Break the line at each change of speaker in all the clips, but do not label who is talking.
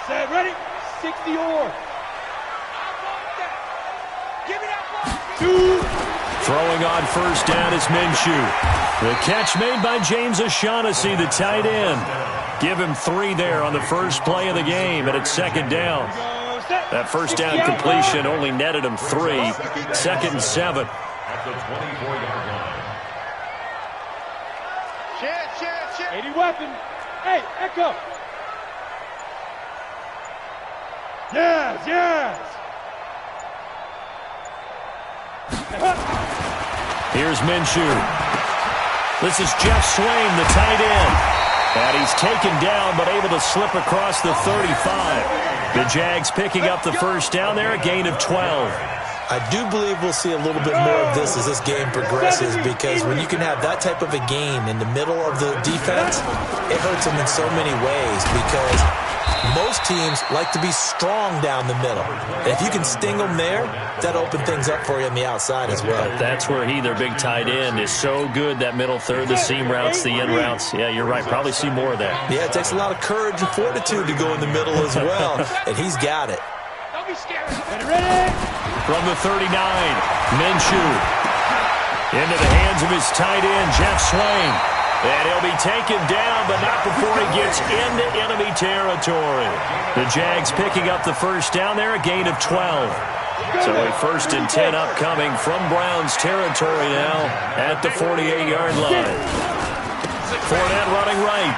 Set, ready? 60 or. Give me that ball. 2.
Throwing on first down is Minshew. The catch made by James O'Shaughnessy, the tight end. Give him 3 there on the first play of the game, and it's second down. That first down completion only netted him 3. Second and 7.
At the 24-yard line.
80 weapon. Hey, Echo. Yes.
Here's Minshew. This is Jeff Swain, the tight end. And he's taken down, but able to slip across the 35. The Jags picking up the first down there, a gain of 12.
I do believe we'll see a little bit more of this as this game progresses, because when you can have that type of a gain in the middle of the defense, it hurts them in so many ways, because most teams like to be strong down the middle. And if you can sting them there, that opens things up for you on the outside as well.
But that's where their big tight end, is so good, that middle third, the seam routes, the in routes. Yeah, you're right. Probably see more of that.
Yeah, it takes a lot of courage and fortitude to go in the middle as well, and he's got it.
Don't be scared. Ready?
From the 39, Minshew. Into the hands of his tight end, Jeff Swain. And he'll be taken down, but not before he gets into enemy territory. The Jags picking up the first down there, a gain of 12. So a 1st and 10 upcoming from Browns territory now at the 48-yard line. Fournette running right.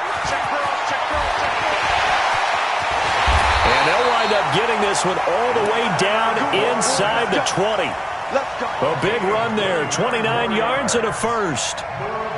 And they'll wind up getting this one all the way down inside the 20. A big run there, 29 yards and a first.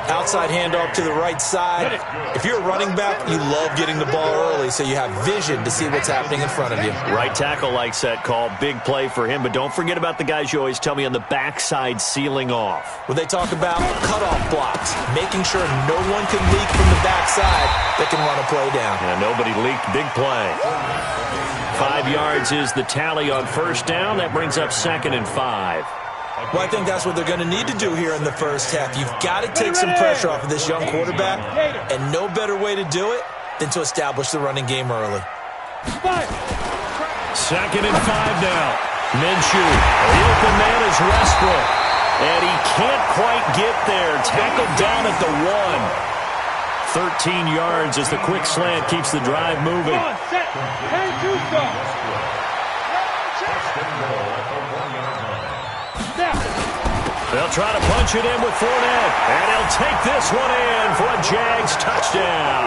Outside handoff to the right side. If you're a running back, you love getting the ball early so you have vision to see what's happening in front of you.
Right tackle likes that call. Big play for him. But don't forget about the guys you always tell me on the backside sealing off.
When they talk about cutoff blocks, making sure no one can leak from the backside that can run a play down.
Yeah, nobody leaked. Big play. 5 yards is the tally on first down. That brings up 2nd and 5.
Well, I think that's what they're going to need to do here in the first half. You've got to take some pressure off of this young quarterback, and no better way to do it than to establish the running game early.
2nd and 5 now. Minshew. The open man is Westbrook, and he can't quite get there. Tackled down at the 1. 13 yards as the quick slant keeps the drive moving. They'll try to punch it in with Fournette, and he'll take this one in for a Jags touchdown.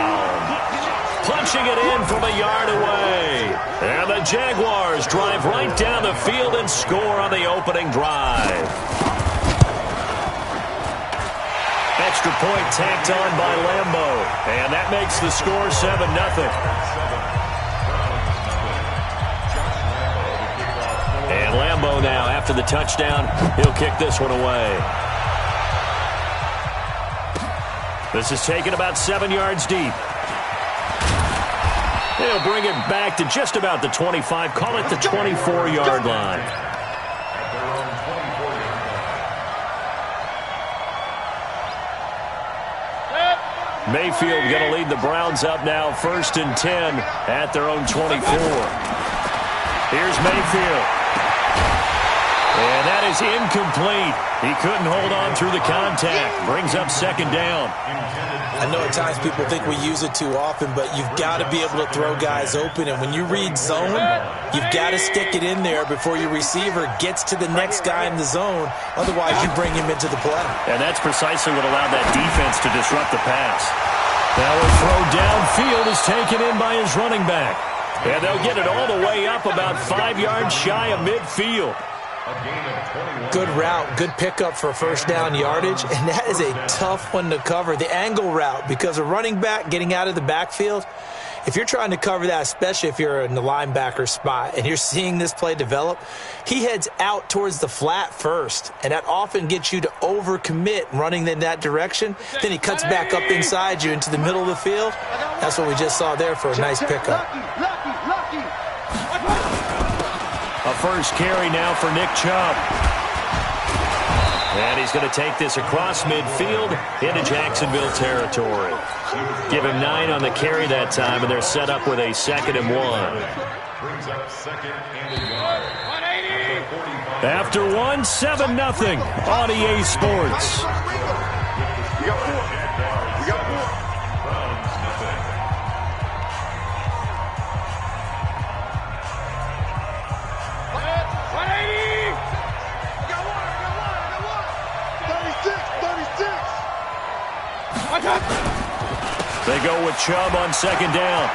Punching it in from a yard away. And the Jaguars drive right down the field and score on the opening drive. Extra point tacked on by Lambo, and that makes the score 7-0. And Lambo now, after the touchdown, he'll kick this one away. This is taken about 7 yards deep. They'll bring it back to just about the 25, call it the 24-yard line. Mayfield going to lead the Browns up now, 1st and 10 at their own 24. Here's Mayfield. And that is incomplete. He couldn't hold on through the contact. Brings up 2nd down.
I know at times people think we use it too often, but you've got to be able to throw guys open. And when you read zone, you've got to stick it in there before your receiver gets to the next guy in the zone. Otherwise, you bring him into the play.
And that's precisely what allowed that defense to disrupt the pass. Now a throw downfield is taken in by his running back. And they'll get it all the way up about 5 yards shy of midfield.
Good route, good pickup for first down yardage, and that is a tough one to cover. The angle route, because a running back getting out of the backfield, if you're trying to cover that, especially if you're in the linebacker spot and you're seeing this play develop, he heads out towards the flat first, and that often gets you to overcommit running in that direction. Then he cuts back up inside you into the middle of the field. That's what we just saw there for a nice pickup.
A first carry now for Nick Chubb. And he's going to take this across midfield into Jacksonville territory. Give him 9 on the carry that time, and they're set up with a 2nd and 1.
Brings up 2nd and a yard.
180.
After 1, 7-0 on EA Sports.
We got 4. We got 4. Browns, nothing.
They go with Chubb on 2nd down.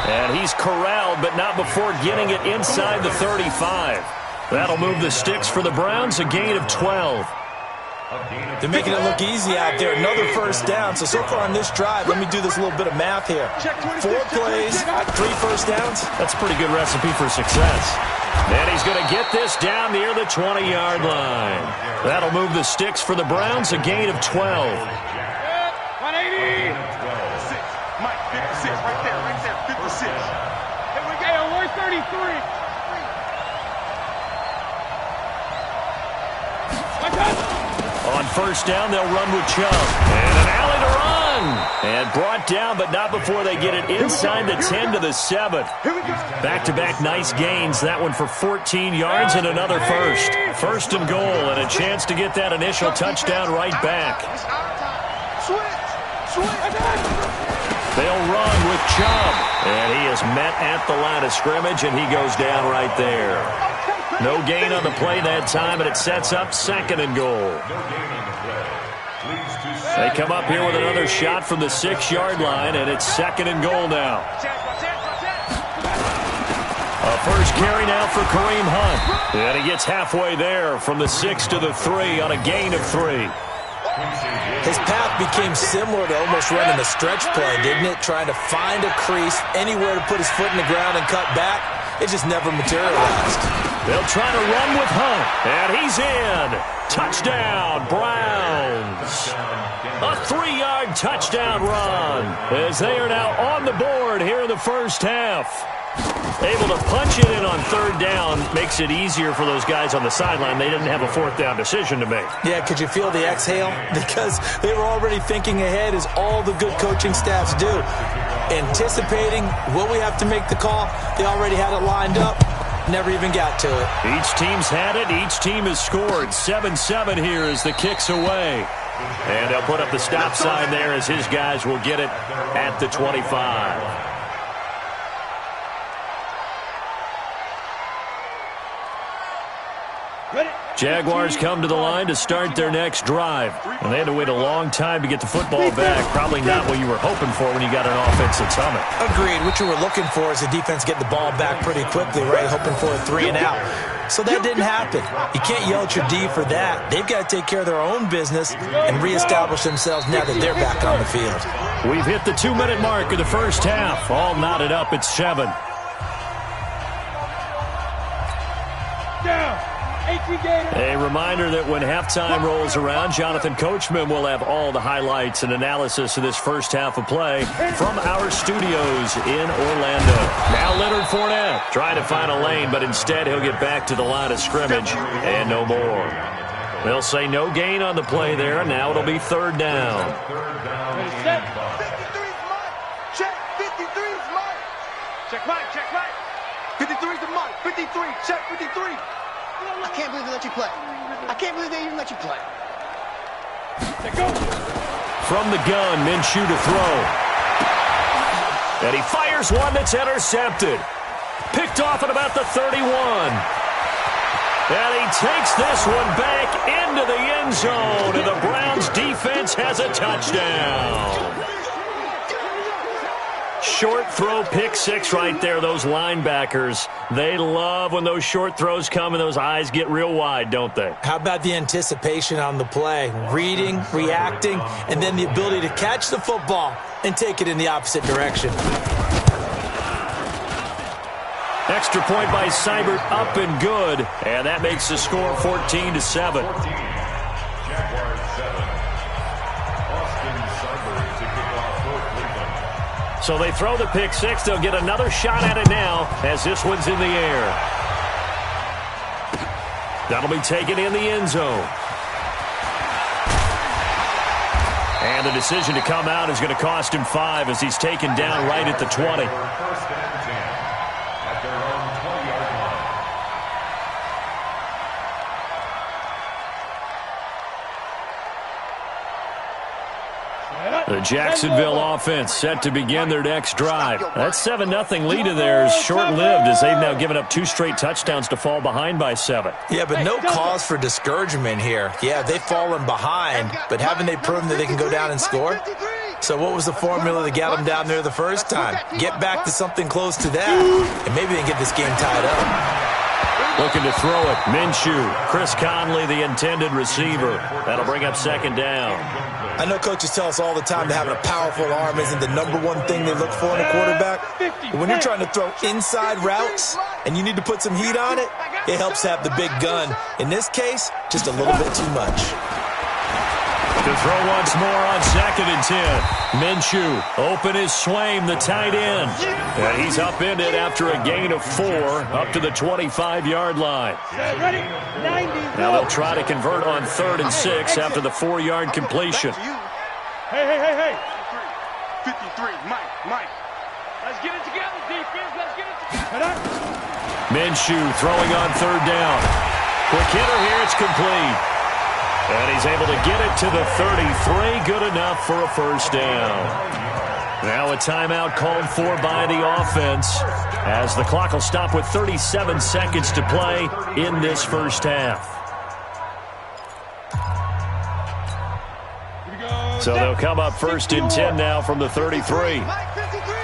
And he's corralled, but not before getting it inside the 35. That'll move the sticks for the Browns, a gain of 12.
They're making it look easy out there. Another 1st down. So far on this drive, let me do this little bit of math here. 4 plays, 3 1st downs.
That's a pretty good recipe for success. And he's going to get this down near the 20-yard line. That'll move the sticks for the Browns, a gain of 12.
180.
Mike, 56, right there, 56.
Here we go, we're 33.
On 1st down, they'll run with Chubb. And an alley to run. And brought down, but not before they get it inside the 10 to the 7. Back-to-back nice gains. That one for 14 yards and another first. 1st and goal, and a chance to get that initial touchdown right back. They'll run with Chubb. And he is met at the line of scrimmage, and he goes down right there. No gain on the play that time, and it sets up 2nd and goal. They come up here with another shot from the 6-yard line, and it's 2nd and goal now. A first carry now for Kareem Hunt. And he gets halfway there from the 6 to the 3 on a gain of 3.
His path became similar to almost running a stretch play, didn't it? Trying to find a crease, anywhere to put his foot in the ground and cut back. It just never materialized.
They'll try to run with Hunt, and he's in. Touchdown, Browns. A 3-yard touchdown run as they are now on the board here in the 1st half. Able to punch it in on 3rd down makes it easier for those guys on the sideline. They didn't have a 4th down decision to make.
Yeah, could you feel the exhale? Because they were already thinking ahead, as all the good coaching staffs do. Anticipating, will we have to make the call? They already had it lined up. Never even got to it.
Each team's had it. Each team has scored. 7-7 here as the kick's away. And they'll put up the stop sign there as his guys will get it at the 25. Jaguars come to the line to start their next drive. And they had to wait a long time to get the football back. Probably not what you were hoping for when you got an offense that's humming.
Agreed. What you were looking for is the defense get the ball back pretty quickly, right? Hoping for a 3 and out. So that didn't happen. You can't yell at your D for that. They've got to take care of their own business and reestablish themselves now that they're back on the field.
We've hit the 2-minute mark of the 1st half. All knotted up at 7.
Down.
A reminder that when halftime rolls around, Jonathan Coachman will have all the highlights and analysis of this 1st half of play from our studios in Orlando. Now Leonard Fournette trying to find a lane, but instead he'll get back to the line of scrimmage and no more. They'll say no gain on the play there. Now it'll be 3rd down.
53's Mike. Check. 53's Mike.
Check Mike.
53's the Mike. 53. Check 53. I can't believe they let you play. I can't believe they even let you play.
From the gun, Minshew to throw. And he fires one that's intercepted. Picked off at about the 31. And he takes this one back into the end zone. And the Browns defense has a touchdown. Short throw, pick 6 right there. Those linebackers, they love when those short throws come and those eyes get real wide, don't they?
How about the anticipation on the play? Reading, reacting, and then the ability to catch the football and take it in the opposite direction.
Extra point by Seibert, up and good. And that makes the score 14-7.
Jaguars 7. Austin Seibert to kick off for Cleveland.
So they throw the pick 6. They'll get another shot at it now as this one's in the air. That'll be taken in the end zone. And the decision to come out is going to cost him 5 as he's taken down right at the 20.
First and 10 at their own 20-yard line.
The Jacksonville offense set to begin their next drive. That 7-0 lead of theirs short-lived as they've now given up 2 straight touchdowns to fall behind by 7.
Yeah, but no cause for discouragement here. Yeah, they've fallen behind, but haven't they proven that they can go down and score? So what was the formula that got them down there the first time? Get back to something close to that, and maybe they can get this game tied up.
Looking to throw it. Minshew. Chris Conley, the intended receiver. That'll bring up 2nd down.
I know coaches tell us all the time that having a powerful arm isn't the #1 thing they look for in a quarterback. But when you're trying to throw inside routes and you need to put some heat on it, it helps to have the big gun. In this case, just a little bit too much.
To throw once more on 2nd and 10. Minshew, open is Swaim, the tight end. And he's upended after a gain of 4 up to the 25-yard line.
Ready? 90.
Now they'll try to convert on 3rd and 6 after the 4-yard completion.
Hey.
53, Mike.
Let's get it together, defense. Let's get it together.
Minshew throwing on 3rd down. Quick hitter here, it's complete. And he's able to get it to the 33. Good enough for a first down. Now a timeout called for by the offense as the clock will stop with 37 seconds to play in this first half. So they'll come up 1st and 10 now from the 33.
Mike, 53.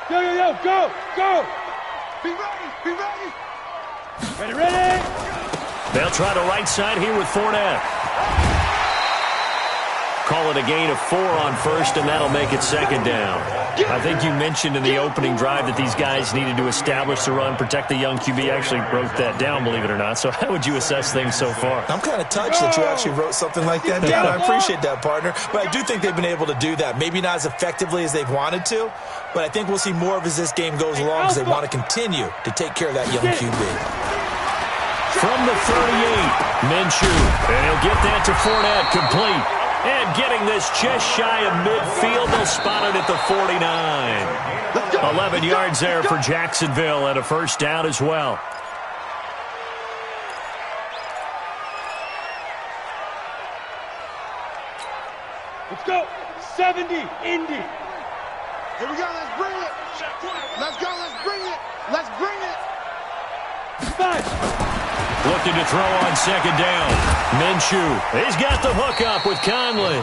Here we go. Go.
Be ready.
Ready.
They'll try the right side here with Fournette. Call it a gain of 4 on 1st, and that'll make it 2nd down. I think you mentioned in the opening drive that these guys needed to establish the run, protect the young QB. Actually wrote that down, believe it or not. So how would you assess things so far?
I'm kind of touched that you actually wrote something like that down. I appreciate that, partner. But I do think they've been able to do that. Maybe not as effectively as they've wanted to, but I think we'll see more of as this game goes along because they want to continue to take care of that young QB.
From the 38, Minshew. And he'll get that to Fournette, complete. And getting this just shy of midfield, they'll spot it at the 49. 11 yards there for Jacksonville and a first down as well.
Let's go. 70, Indy.
Here we go. Let's bring it. Let's go. Let's bring it.
5.
Looking to throw on 2nd down. Minshew. He's got the hook up with Conley.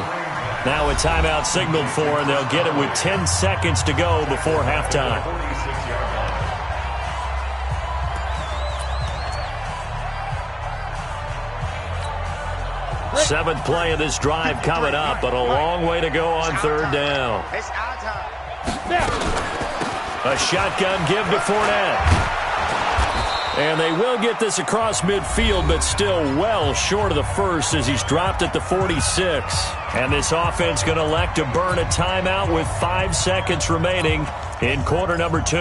Now a timeout signaled for, and they'll get it with 10 seconds to go before halftime. 7th play of this drive coming up, but a long way to go on 3rd down.
It's our time.
A shotgun give to Fournette. And they will get this across midfield, but still well short of the first as he's dropped at the 46. And this offense going to elect to burn a timeout with 5 seconds remaining in quarter number 2.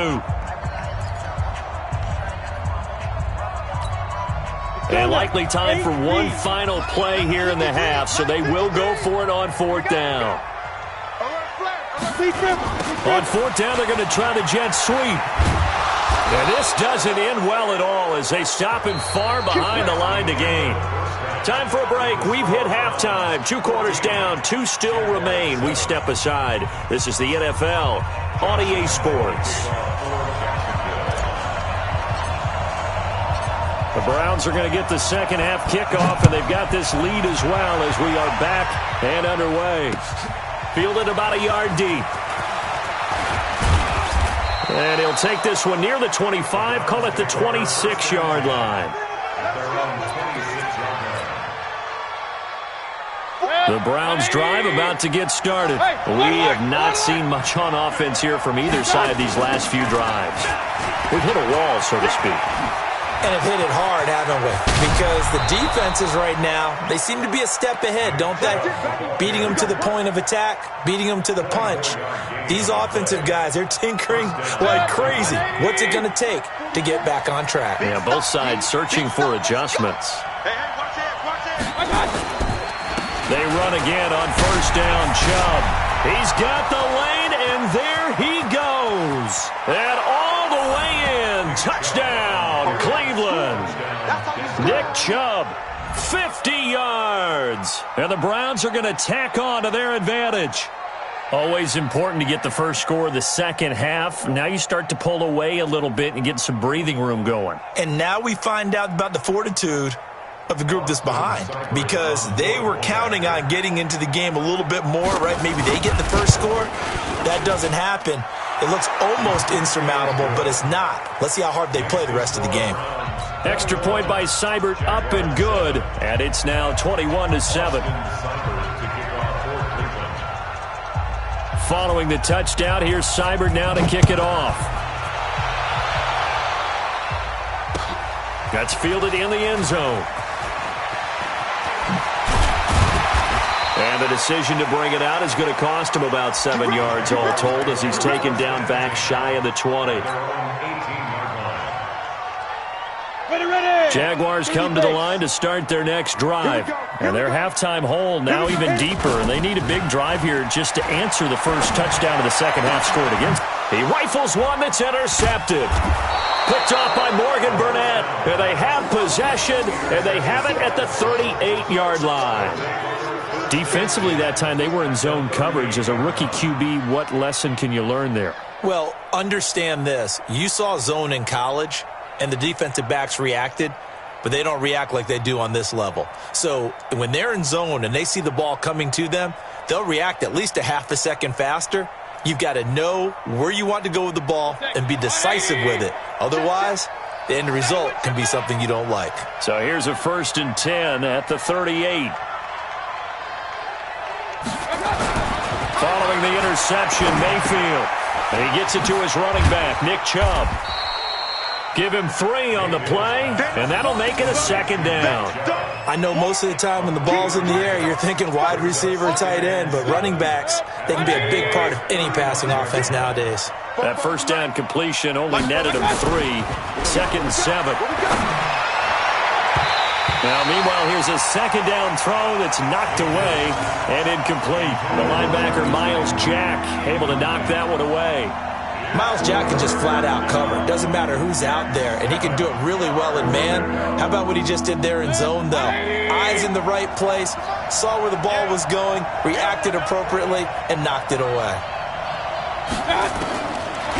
And likely time for one final play here in the half, so they will go for it on 4th down. On 4th down, they're going to try the jet sweep. And this doesn't end well at all as they stop him far behind the line to gain. Time for a break. We've hit halftime. 2 quarters down. 2 still remain. We step aside. This is the NFL on EA Sports. The Browns are going to get the second half kickoff, and they've got this lead as well as we are back and underway. Fielded about a yard deep. And he'll take this one near the 25, call it the 26-yard line. The Browns drive about to get started. We have not seen much on offense here from either side these last few drives. We've hit a wall, so to speak.
And have hit it hard, haven't we? Because the defenses right now, they seem to be a step ahead, don't they? Beating them to the point of attack, beating them to the punch. These offensive guys, they're tinkering like crazy. What's it going to take to get back on track?
Yeah, both sides searching for adjustments. They run again on first down, Chubb. He's got the lane, and there he goes. And all the way in. Touchdown, Cleveland. Nick Chubb, 50 yards. And the Browns are going to tack on to their advantage. Always important to get the first score of the second half. Now you start to pull away a little bit and get some breathing room going.
And now we find out about the fortitude of the group that's behind, because they were counting on getting into the game a little bit more, right? Maybe they get the first score. That doesn't happen. It looks almost insurmountable, but it's not. Let's see how hard they play the rest of the game.
Extra point by Seibert, up and good, and it's now 21-7. Following the touchdown, here's Seibert now to kick it off. That's fielded in the end zone. And the decision to bring it out is going to cost him about 7 yards all told, as he's taken down back shy of the 20. Jaguars come to the line to start their next drive. And their halftime hole now even deeper, and they need a big drive here just to answer the first touchdown of the second half scored against. He rifles one that's intercepted. Picked off by Morgan Burnett. And they have possession, and they have it at the 38-yard line. Defensively that time, they were in zone coverage. As a rookie QB, what lesson can you learn there?
Well, understand this. You saw zone in college, and the defensive backs reacted, but they don't react like they do on this level. So when they're in zone and they see the ball coming to them, they'll react at least a half a second faster. You've got to know where you want to go with the ball and be decisive with it. Otherwise, the end result can be something you don't like.
So here's a 1st and 10 at the 38. Following the interception, Mayfield. And he gets it to his running back, Nick Chubb. Give him 3 on the play, and that'll make it a 2nd down.
I know most of the time when the ball's in the air, you're thinking wide receiver, tight end, but running backs, they can be a big part of any passing offense nowadays.
That first down completion only netted him 3. 2nd and 7. Now, meanwhile, here's a 2nd down throw that's knocked away and incomplete. The linebacker, Miles Jack, able to knock that one away.
Miles Jack can just flat out cover. Doesn't matter who's out there, and he can do it really well in man. How about what he just did there in zone, though? Eyes in the right place, saw where the ball was going, reacted appropriately, and knocked it away.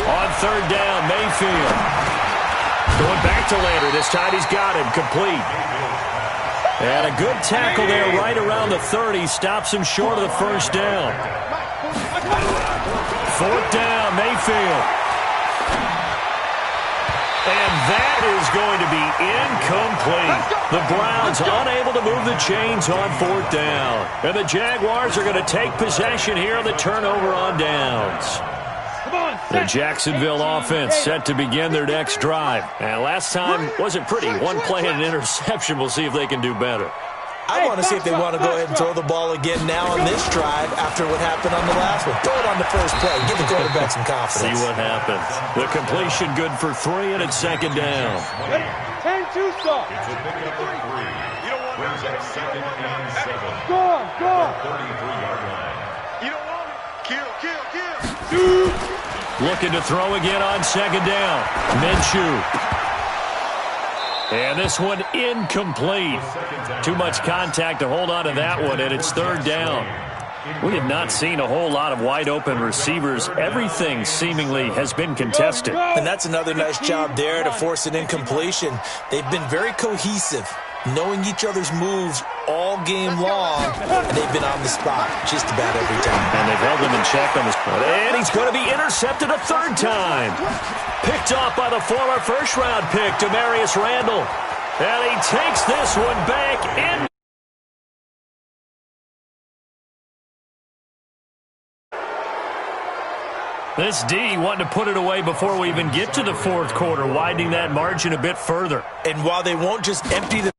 On 3rd down, Mayfield. Going back to Lander. This time he's got him complete. And a good tackle there right around the 30. Stops him short of the first down. 4th down, Mayfield. And that is going to be incomplete. The Browns unable to move the chains on 4th down. And the Jaguars are going to take possession here on the turnover on downs. The Jacksonville offense set to begin their next drive. And last time wasn't pretty. One play and an interception. We'll see if they can do better.
I want to see if they want to go ahead and throw the ball again now on this drive after what happened on the last one. Throw it on the first play. Give the quarterback some confidence.
See what happens. The completion good for 3, and it's 2nd down.
10-2 stop.
It's a pickup of 3. You don't want brings up 2nd and 7.
Go on, go on.
33-yard line.
You don't want it. Kill.
Looking to throw again on 2nd down. Minshew. And this one incomplete. Too much contact to hold on to that one, and it's 3rd down. We have not seen a whole lot of wide-open receivers. Everything seemingly has been contested.
And that's another nice job there to force an incompletion. They've been very cohesive, knowing each other's moves all game long, and they've been on the spot just about every time.
And they've held him in check on this. And he's going to be intercepted a 3rd time. Picked off by the former first-round pick, Demarius Randall. And he takes this one back in. This D wanting to put it away before we even get to the fourth quarter, widening that margin a bit further.
And while they won't just empty the